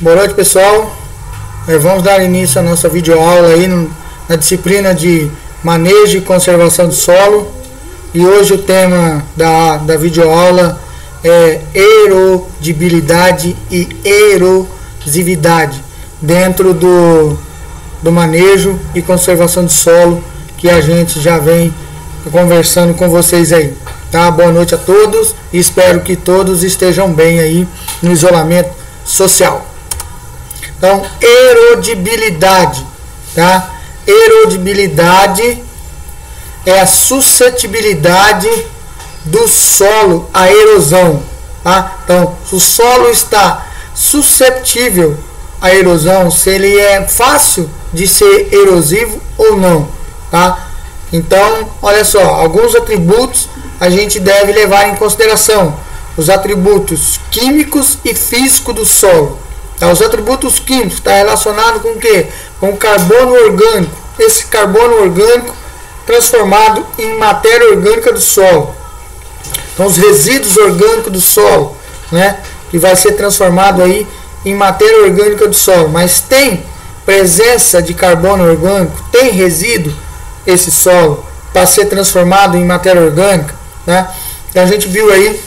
Boa noite, pessoal. Vamos dar início à nossa videoaula aí na disciplina de manejo e conservação do solo. E hoje o tema da videoaula é erodibilidade e erosividade dentro do manejo e conservação do solo, que a gente já vem conversando com vocês aí. Tá? Boa noite a todos e espero que todos estejam bem aí no isolamento social. Então, erodibilidade, tá? Erodibilidade é a suscetibilidade do solo à erosão, tá? Então, se o solo está suscetível à erosão, se ele é fácil de ser erosivo ou não, tá? Então, olha só, alguns atributos a gente deve levar em consideração: os atributos químicos e físicos do solo. Tá? Os atributos químicos estão relacionados com o quê? Com o carbono orgânico. Esse carbono orgânico transformado em matéria orgânica do solo. Então, os resíduos orgânicos do solo, né? Que vai ser transformado aí em matéria orgânica do solo. Mas tem presença de carbono orgânico, tem resíduo esse solo para ser transformado em matéria orgânica, né? Então a gente viu aí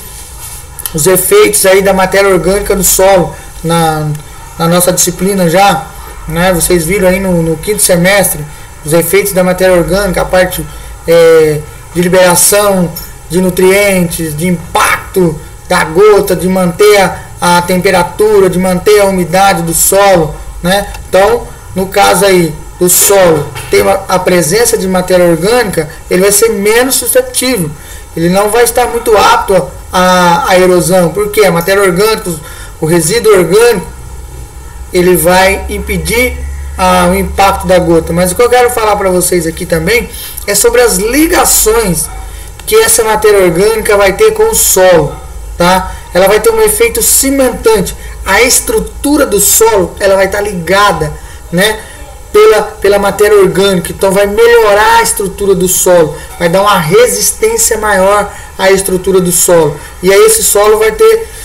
os efeitos aí da matéria orgânica do solo na nossa disciplina já, né? Vocês viram aí no quinto semestre os efeitos da matéria orgânica, a parte de liberação de nutrientes, de impacto da gota, de manter a temperatura, de manter a umidade do solo, né? Então, no caso aí do solo tem a presença de matéria orgânica, ele vai ser menos suscetível, ele não vai estar muito apto à erosão, porque a matéria orgânica, o resíduo orgânico, ele vai impedir o impacto da gota. Mas o que eu quero falar para vocês aqui também é sobre as ligações que essa matéria orgânica vai ter com o solo, tá? Ela vai ter um efeito cimentante. A estrutura do solo, ela vai estar ligada, né, pela matéria orgânica. Então vai melhorar a estrutura do solo, vai dar uma resistência maior à estrutura do solo, e aí esse solo vai ter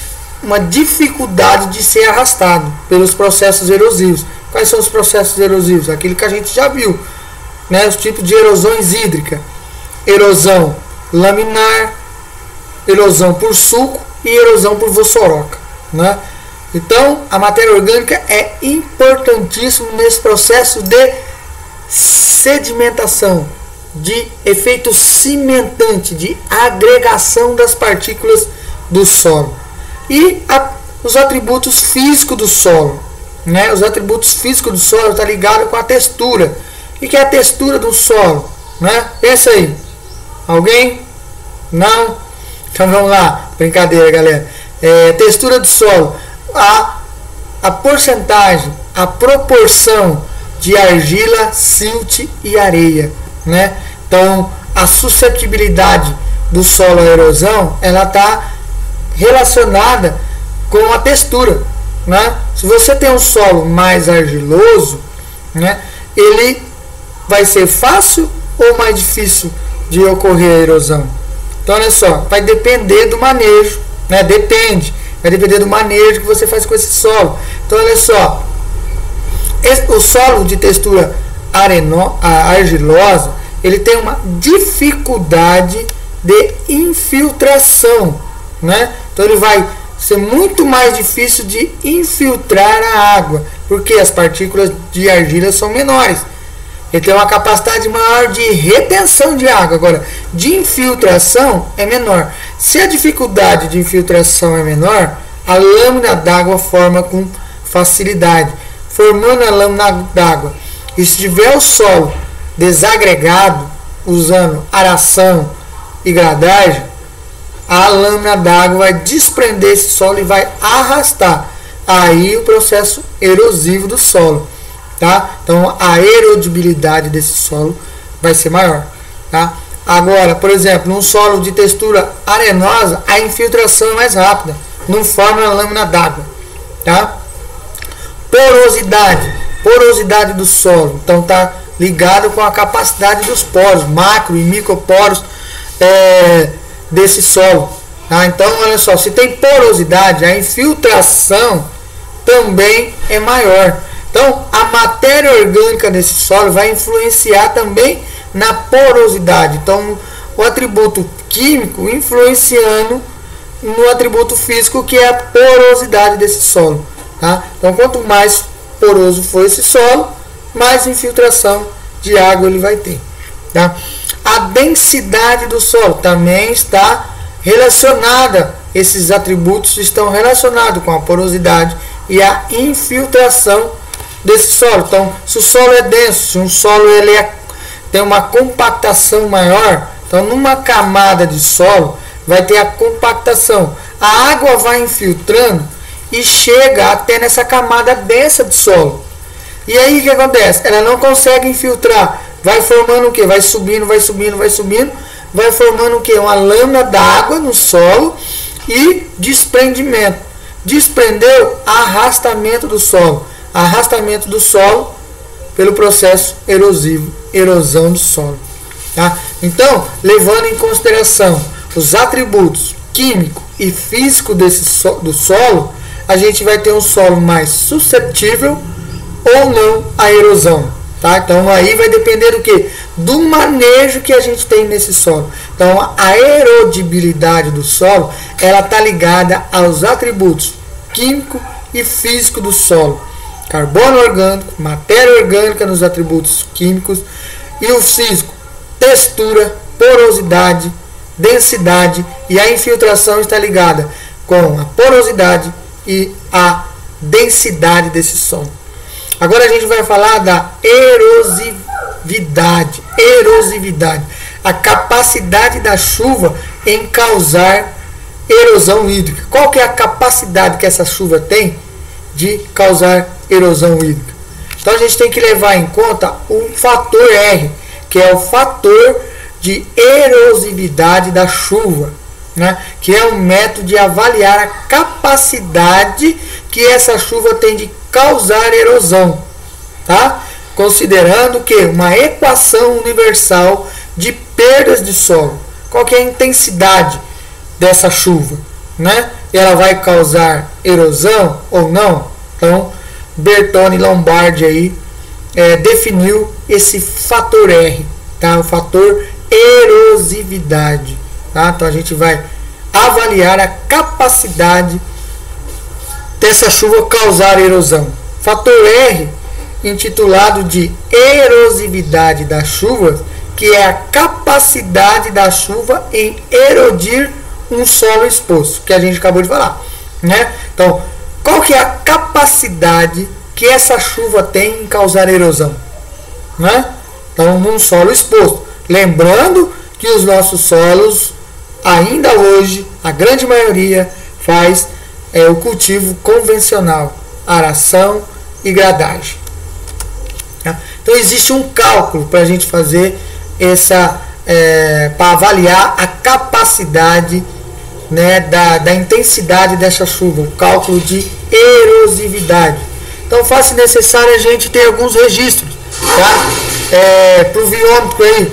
uma dificuldade de ser arrastado pelos processos erosivos. Quais são os processos erosivos? Aquele que a gente já viu, né? Os tipos de erosões hídricas: erosão laminar, erosão por sulco e erosão por vossoroca, né? Então, a matéria orgânica é importantíssima nesse processo de sedimentação, de efeito cimentante, de agregação das partículas do solo. E os atributos físicos do solo, né? Os atributos físicos do solo estão ligados com a textura. O que é a textura do solo, né? Pensa aí. Alguém? Não? Então vamos lá. Brincadeira, galera. Textura do solo. A porcentagem, a proporção de argila, silt e areia, né? Então, a suscetibilidade do solo à erosão, ela está relacionada com a textura, né? Se você tem um solo mais argiloso, né, ele vai ser fácil ou mais difícil de ocorrer a erosão? Então, olha só, vai depender do manejo, né? Vai depender do manejo que você faz com esse solo. Então, olha só, o solo de textura argilosa, ele tem uma dificuldade de infiltração, né? Então, ele vai ser muito mais difícil de infiltrar a água, porque as partículas de argila são menores. Ele tem uma capacidade maior de retenção de água. Agora, de infiltração é menor. Se a dificuldade de infiltração é menor, a lâmina d'água forma com facilidade. Formando a lâmina d'água, e se tiver o solo desagregado, usando aração e gradagem, a lâmina d'água vai desprender esse solo e vai arrastar aí o processo erosivo do solo, tá? Então a erodibilidade desse solo vai ser maior, tá? Agora, por exemplo, num solo de textura arenosa, a infiltração é mais rápida, não forma a lâmina d'água, tá? Porosidade do solo, então tá ligado com a capacidade dos poros, macro e microporos desse solo, tá? Então, olha só, se tem porosidade, a infiltração também é maior. Então, a matéria orgânica desse solo vai influenciar também na porosidade. Então, o atributo químico influenciando no atributo físico, que é a porosidade desse solo. Tá? Então, quanto mais poroso for esse solo, mais infiltração de água ele vai ter. Tá? A densidade do solo também está relacionada, esses atributos estão relacionados com a porosidade e a infiltração desse solo. Então, se o solo é denso, se um solo tem uma compactação maior, então numa camada de solo vai ter a compactação. A água vai infiltrando e chega até nessa camada densa de solo. E aí o que acontece? Ela não consegue infiltrar. Vai formando o que? Vai subindo, vai subindo, vai subindo. Vai formando o que? Uma lâmina d'água no solo e desprendimento. Desprendeu, arrastamento do solo. Arrastamento do solo pelo processo erosivo, erosão do solo. Tá? Então, levando em consideração os atributos químico e físico do solo, a gente vai ter um solo mais suscetível ou não à erosão. Tá? Então, aí vai depender do que? Do manejo que a gente tem nesse solo. Então, a erodibilidade do solo, ela está ligada aos atributos químico e físico do solo. Carbono orgânico, matéria orgânica nos atributos químicos e o físico, textura, porosidade, densidade, e a infiltração está ligada com a porosidade e a densidade desse solo. Agora a gente vai falar da erosividade. Erosividade, a capacidade da chuva em causar erosão hídrica. Qual que é a capacidade que essa chuva tem de causar erosão hídrica? Então a gente tem que levar em conta o fator R, que é o fator de erosividade da chuva, né? Que é um método de avaliar a capacidade que essa chuva tem de causar erosão, tá? Considerando que uma equação universal de perdas de solo. Qual que é a intensidade dessa chuva, né? Ela vai causar erosão ou não? Então, Bertone e Lombardi aí definiu esse fator R, tá? O fator erosividade, tá? Então a gente vai avaliar a capacidade dessa chuva causar erosão. Fator R, intitulado de erosividade da chuva, que é a capacidade da chuva em erodir um solo exposto, que a gente acabou de falar, né? Então, qual que é a capacidade que essa chuva tem em causar erosão, né? Então, num solo exposto. Lembrando que os nossos solos, ainda hoje, a grande maioria faz o cultivo convencional, aração e gradagem. Tá? Então, existe um cálculo para a gente fazer para avaliar a capacidade, né, da intensidade dessa chuva, o cálculo de erosividade. Então, faz-se necessário a gente ter alguns registros, tá? Pluviômetro aí,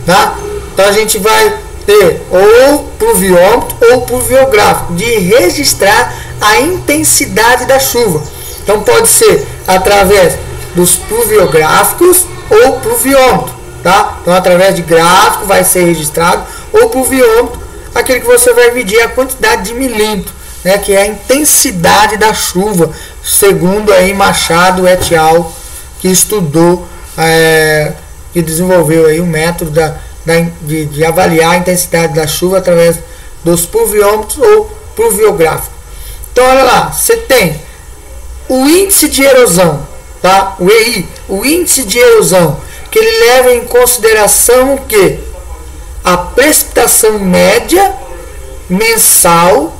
tá? Então, a gente vai ter ou pluviômetro ou pluviográfico, de registrar a intensidade da chuva. Então, pode ser através dos pluviográficos ou pluviômetro, tá? Então, através de gráfico vai ser registrado, ou pluviômetro, aquele que você vai medir a quantidade de milímetro, né, que é a intensidade da chuva, segundo aí Machado et al., que estudou, que desenvolveu aí o método de avaliar a intensidade da chuva através dos pluviômetros ou pluviográfico. Então, olha lá, você tem o índice de erosão, tá? O EI, o índice de erosão, que ele leva em consideração o quê? A precipitação média mensal,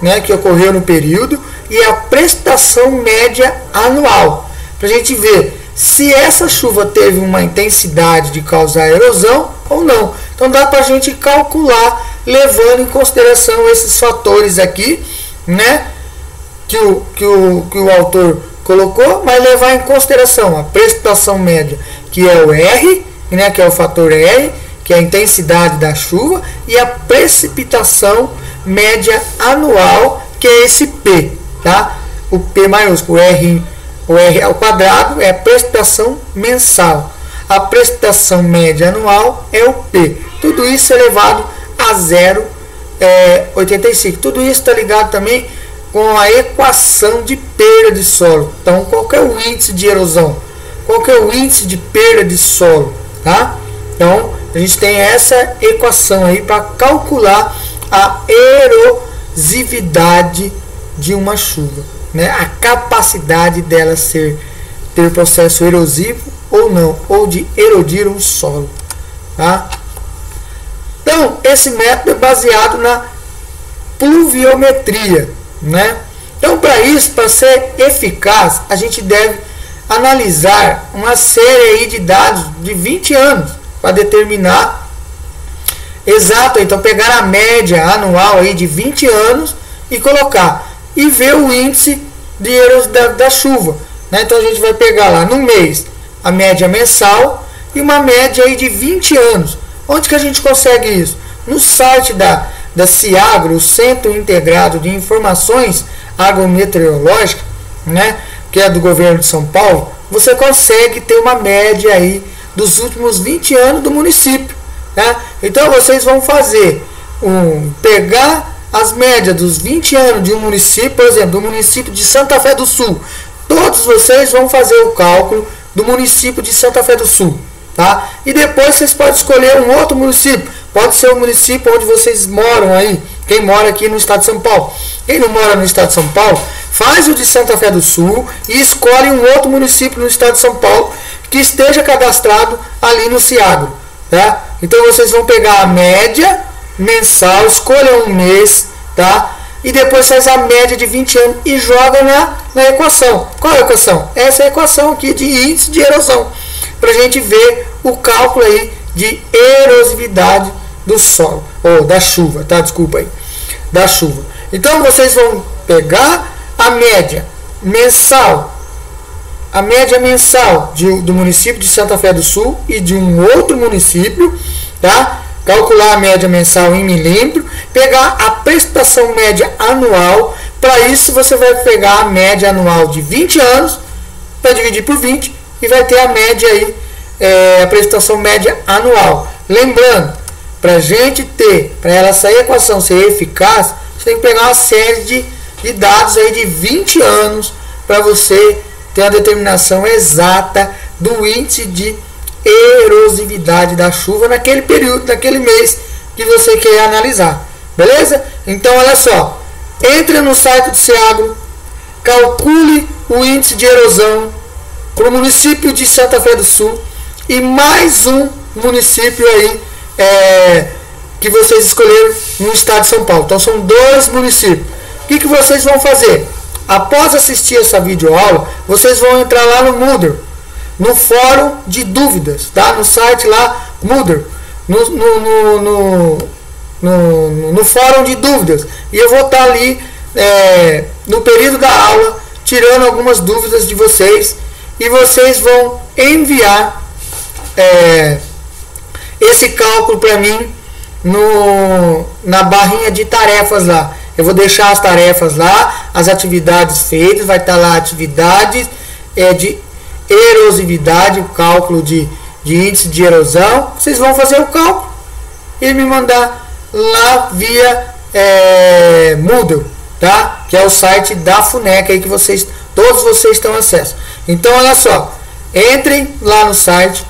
né, que ocorreu no período, e a precipitação média anual, para a gente ver se essa chuva teve uma intensidade de causar erosão ou não. Então dá para a gente calcular, levando em consideração esses fatores aqui, né, que o autor colocou, mas levar em consideração a precipitação média, que é o R, né, que é o fator R, que é a intensidade da chuva, e a precipitação média anual, que é esse P, tá? o P maiúsculo, o R ao quadrado é a precipitação mensal. A precipitação média anual é o P. Tudo isso elevado a 0,85. Tudo isso está ligado também com a equação de perda de solo. Então, qual que é o índice de erosão? Qual que é o índice de perda de solo? Tá? Então, a gente tem essa equação aí para calcular a erosividade de uma chuva, né? A capacidade dela ter processo erosivo ou não, ou de erodir um solo, tá? Então, esse método é baseado na pluviometria, né? Então, para isso, para ser eficaz, a gente deve analisar uma série aí de dados de 20 anos para determinar exato. Então, pegar a média anual aí de 20 anos e colocar e ver o índice de erosão da chuva, né? Então, a gente vai pegar lá no mês a média mensal e uma média aí de 20 anos. Onde que a gente consegue isso? No site da CIAGRO, o Centro Integrado de Informações Agrometeorológicas, né, que é do governo de São Paulo, você consegue ter uma média aí dos últimos 20 anos do município, né? Então vocês vão fazer pegar as médias dos 20 anos de um município, por exemplo, do município de Santa Fé do Sul. Todos vocês vão fazer o cálculo do município de Santa Fé do Sul, tá? E depois vocês podem escolher um outro município. Pode ser o município onde vocês moram aí. Quem mora aqui no estado de São Paulo. Quem não mora no estado de São Paulo, faz o de Santa Fé do Sul e escolhe um outro município no estado de São Paulo que esteja cadastrado ali no CIAGRO, tá? Então vocês vão pegar a média mensal, escolham um mês, tá? E depois faz a média de 20 anos e joga na equação. Qual é a equação? Essa é a equação aqui de índice de erosão, para a gente ver o cálculo aí de erosividade do solo, ou da chuva, tá? Desculpa aí, da chuva. Então vocês vão pegar a média mensal do município de Santa Fé do Sul e de um outro município, tá? Calcular a média mensal em milímetro, pegar a precipitação média anual. Para isso você vai pegar a média anual de 20 anos para dividir por 20 e vai ter a média aí, a precipitação média anual. Lembrando, para essa equação ser eficaz, você tem que pegar uma série de dados aí de 20 anos para você ter a determinação exata do índice de erosividade da chuva naquele período, naquele mês que você quer analisar, beleza? Então olha só, entre no site do CIAGRO, calcule o índice de erosão para o município de Santa Fé do Sul e mais um município aí que vocês escolheram no estado de São Paulo. Então são 2 municípios. O que vocês vão fazer? Após assistir essa videoaula, vocês vão entrar lá no Moodle, no fórum de dúvidas, tá? No site lá, Moodle, no fórum de dúvidas. E eu vou estar ali no período da aula, tirando algumas dúvidas de vocês. E vocês vão enviar esse cálculo para mim na barrinha de tarefas lá. Eu vou deixar as tarefas lá, as atividades feitas, vai estar lá atividades de erosividade, o cálculo de índice de erosão. Vocês vão fazer o cálculo e me mandar lá via Moodle, tá? Que é o site da FUNEC aí que todos vocês têm acesso. Então olha só, entrem lá no site,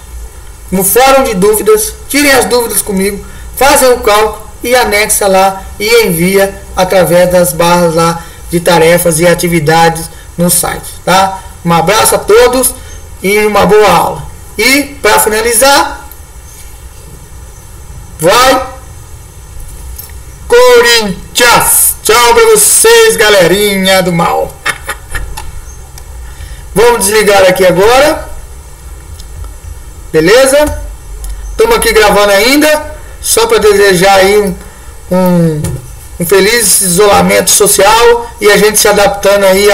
no fórum de dúvidas, tirem as dúvidas comigo, fazem o cálculo e anexa lá e envia através das barras lá de tarefas e atividades no site, tá? Um abraço a todos e uma boa aula. E para finalizar, vai Corinthians! Tchau para vocês, galerinha do mal. Vamos desligar aqui agora. Beleza? Estamos aqui gravando ainda. Só para desejar aí um feliz isolamento social e a gente se adaptando aí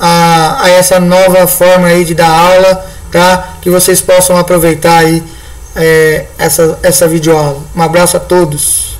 a essa nova forma aí de dar aula, tá? Que vocês possam aproveitar aí essa videoaula. Um abraço a todos.